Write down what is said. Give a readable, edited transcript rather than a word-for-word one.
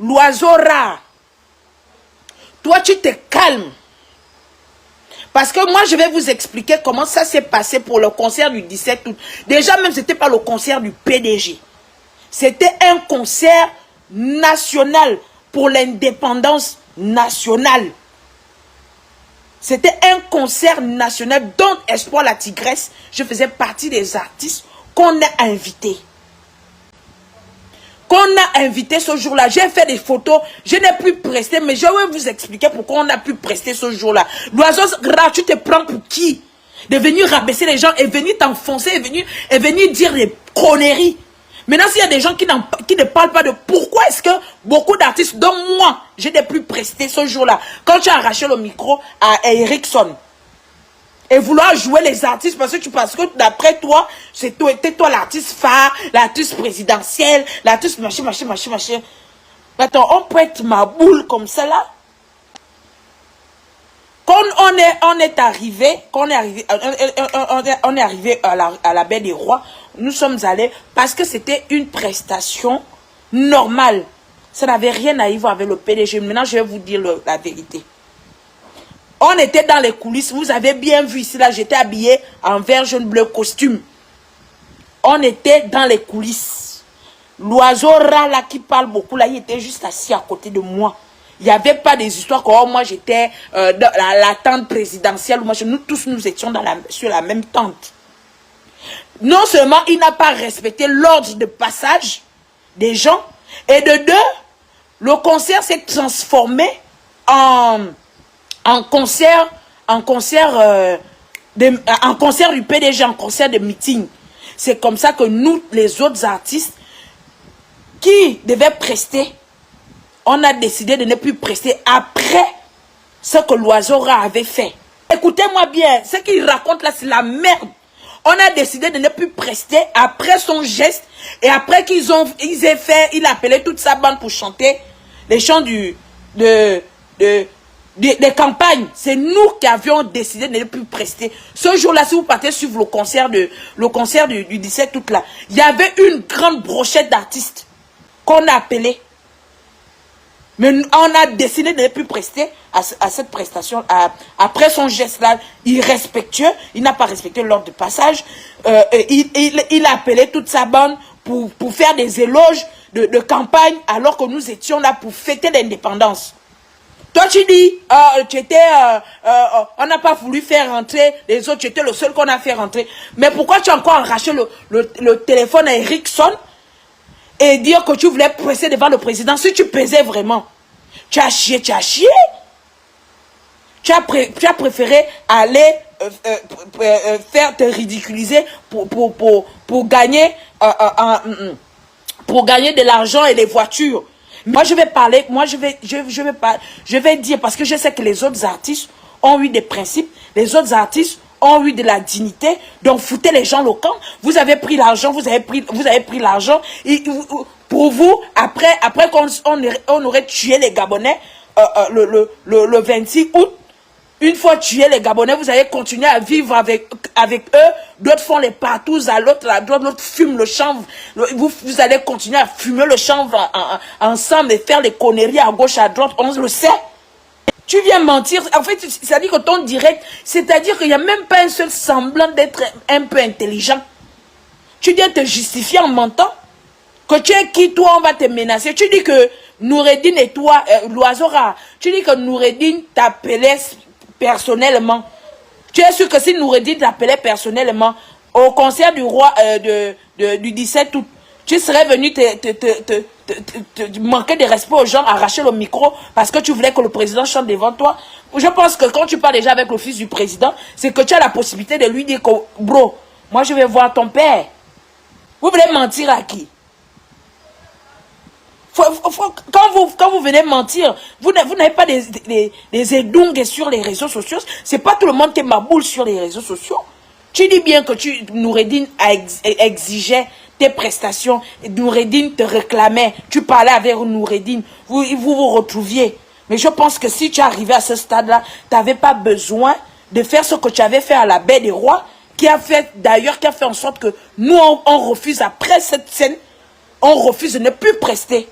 l'oiseau rare, toi tu te calmes. Parce que moi je vais vous expliquer comment ça s'est passé pour le concert du 17 août. Déjà même c'était pas le concert du PDG. C'était un concert national pour l'indépendance nationale. C'était un concert national dont Espoir la Tigresse, je faisais partie des artistes qu'on a invités. Qu'on a invité ce jour-là. J'ai fait des photos, je n'ai pu prester, mais je vais vous expliquer pourquoi on a pu prester ce jour-là. L'oiseau rare, tu te prends pour qui? De venir rabaisser les gens et venir t'enfoncer et venir dire des conneries. Maintenant, s'il y a des gens qui ne parlent pas de pourquoi est-ce que beaucoup d'artistes, dont moi, je n'ai plus presté ce jour-là, quand tu as arraché le micro à Erickson, et vouloir jouer les artistes, parce que d'après toi, c'était toi l'artiste phare, l'artiste présidentiel, l'artiste machin. Attends, on prête ma boule comme ça là. Quand on est arrivé à la baie des Rois, nous sommes allés parce que c'était une prestation normale. Ça n'avait rien à y voir avec le PDG. Maintenant, je vais vous dire la vérité. On était dans les coulisses. Vous avez bien vu ici, là, j'étais habillé en vert, jaune, bleu, costume. On était dans les coulisses. L'oiseau rat, là, qui parle beaucoup, là, il était juste assis à côté de moi. Il n'y avait pas des histoires que, oh, moi, j'étais dans la tente présidentielle. Nous tous, nous étions sur la même tente. Non seulement, il n'a pas respecté l'ordre de passage des gens, et de deux, le concert s'est transformé en concert du PDG, en concert de meeting. C'est comme ça que nous, les autres artistes qui devaient prester, on a décidé de ne plus prester après ce que l'oiseau rat avait fait. Écoutez-moi bien, ce qu'il raconte là, c'est la merde. On a décidé de ne plus prester après son geste et après il a appelé toute sa bande pour chanter les chants des campagnes. C'est nous qui avions décidé de ne plus prester. Ce jour-là, si vous partez suivre le concert du 17 août là, il y avait une grande brochette d'artistes qu'on a appelé. Mais on a décidé de ne plus prester à cette prestation. Après son geste-là, irrespectueux, il n'a pas respecté l'ordre de passage. Il a appelé toute sa bande pour faire des éloges de campagne alors que nous étions là pour fêter l'indépendance. Toi, tu dis, on n'a pas voulu faire rentrer les autres, tu étais le seul qu'on a fait rentrer. Mais pourquoi tu as encore arraché le téléphone à Erickson et dire que tu voulais presser devant le président? Si tu pesais vraiment, tu as chié. Tu as préféré aller te ridiculiser pour gagner de l'argent et des voitures. Moi, je vais parler, je vais dire, parce que je sais que les autres artistes ont eu des principes, les autres artistes ont eu de la dignité, donc foutez les gens le camp. Vous avez pris l'argent, vous avez pris l'argent. Pour vous, après qu'on aurait tué les Gabonais le 26 août, une fois tué les Gabonais, vous allez continuer à vivre avec eux. D'autres font les partous à l'autre, l'autre fume le chanvre. Vous allez continuer à fumer le chanvre ensemble et faire les conneries à gauche, à droite. On le sait. Tu viens mentir. En fait, c'est-à-dire que ton direct, c'est-à-dire qu'il n'y a même pas un seul semblant d'être un peu intelligent. Tu viens te justifier en mentant. Que tu es qui, toi, on va te menacer. Tu dis que Noureddin et toi, l'oiseau rare, tu dis que Noureddin t'appelait personnellement. Tu es sûr que si Noureddin t'appelait personnellement au concert du roi du 17 août, tu serais venu te manquer de respect aux gens, arracher le micro parce que tu voulais que le président chante devant toi? Je pense que quand tu parles déjà avec le fils du président, c'est que tu as la possibilité de lui dire que, bro, moi je vais voir ton père. Vous voulez mentir à qui? Quand vous venez mentir, vous n'avez pas des édongues sur les réseaux sociaux. C'est pas tout le monde qui est ma boule sur les réseaux sociaux. Tu dis bien que Noureddin exigeait tes prestations. Noureddin te réclamait. Tu parlais avec Noureddin. Vous retrouviez. Mais je pense que si tu arrivais à ce stade-là, tu n'avais pas besoin de faire ce que tu avais fait à la baie des Rois, qui a fait en sorte que nous, on refuse après cette scène, on refuse de ne plus prester.